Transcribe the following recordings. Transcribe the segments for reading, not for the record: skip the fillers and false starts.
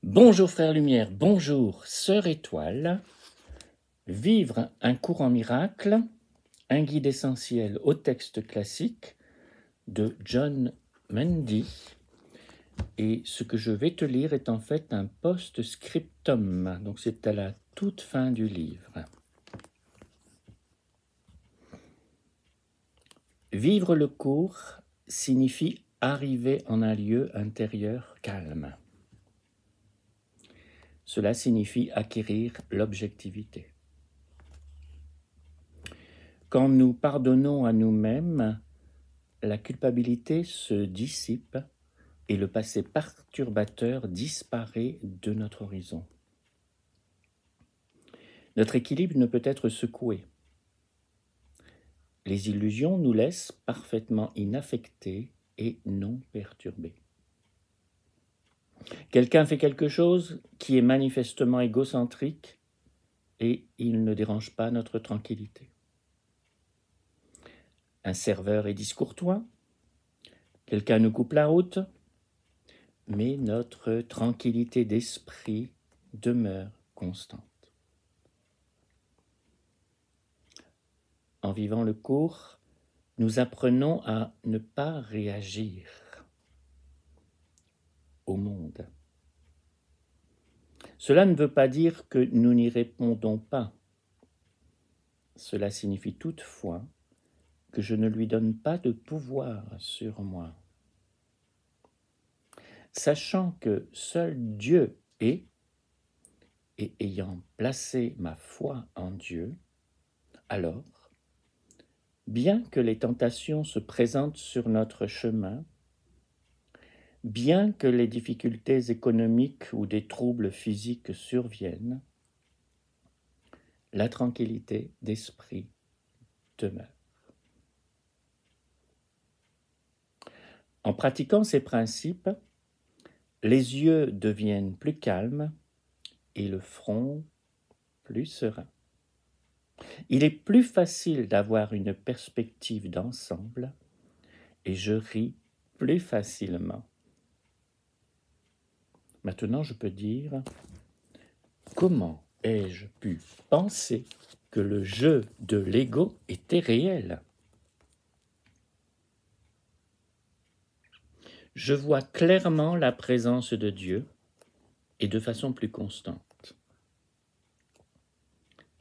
Bonjour frère Lumière, bonjour sœur Étoile. Vivre un cours en miracle, un guide essentiel au texte classique de John Mundy. Et ce que je vais te lire est en fait un post-scriptum, donc c'est à la toute fin du livre. Vivre le cours signifie arriver en un lieu intérieur calme. Cela signifie acquérir l'objectivité. Quand nous pardonnons à nous-mêmes, la culpabilité se dissipe et le passé perturbateur disparaît de notre horizon. Notre équilibre ne peut être secoué. Les illusions nous laissent parfaitement inaffectés et non perturbés. Quelqu'un fait quelque chose qui est manifestement égocentrique et il ne dérange pas notre tranquillité. Un serveur est discourtois, quelqu'un nous coupe la route, mais notre tranquillité d'esprit demeure constante. En vivant le cours, nous apprenons à ne pas réagir au monde. Cela ne veut pas dire que nous n'y répondons pas. Cela signifie toutefois que je ne lui donne pas de pouvoir sur moi. Sachant que seul Dieu est, et ayant placé ma foi en Dieu, alors, bien que les tentations se présentent sur notre chemin, bien que les difficultés économiques ou des troubles physiques surviennent, la tranquillité d'esprit demeure. En pratiquant ces principes, les yeux deviennent plus calmes et le front plus serein. Il est plus facile d'avoir une perspective d'ensemble et je ris plus facilement. Maintenant, je peux dire, comment ai-je pu penser que le jeu de l'ego était réel? Je vois clairement la présence de Dieu et de façon plus constante.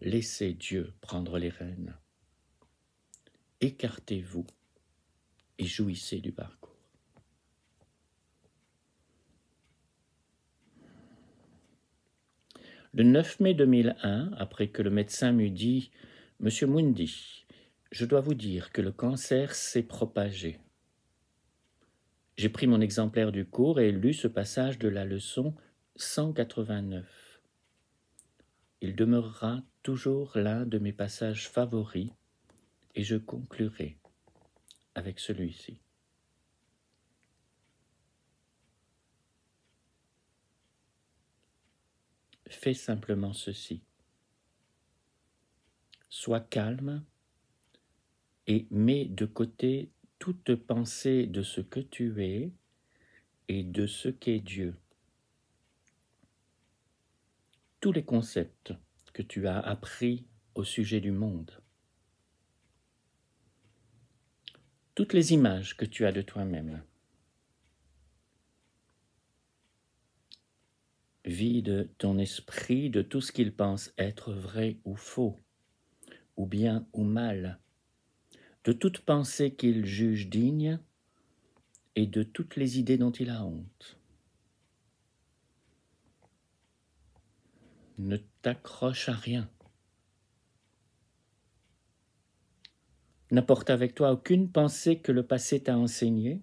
Laissez Dieu prendre les rênes. Écartez-vous et jouissez du parcours. Le 9 mai 2001, après que le médecin m'eut dit « Monsieur Mundy, je dois vous dire que le cancer s'est propagé ». J'ai pris mon exemplaire du cours et lu ce passage de la leçon 189. Il demeurera toujours l'un de mes passages favoris et je conclurai avec celui-ci. Fais simplement ceci. Sois calme et mets de côté toute pensée de ce que tu es et de ce qu'est Dieu. Tous les concepts que tu as appris au sujet du monde, toutes les images que tu as de toi-même, vide ton esprit de tout ce qu'il pense être vrai ou faux, ou bien ou mal, de toute pensée qu'il juge digne et de toutes les idées dont il a honte. Ne t'accroche à rien. N'apporte avec toi aucune pensée que le passé t'a enseignée,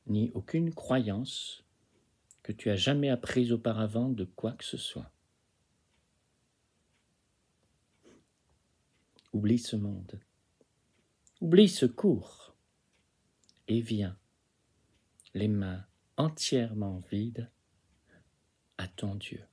ni aucune croyance que tu as jamais apprise auparavant de quoi que ce soit. Oublie ce monde. Oublie ce cours et viens, les mains entièrement vides, à ton Dieu.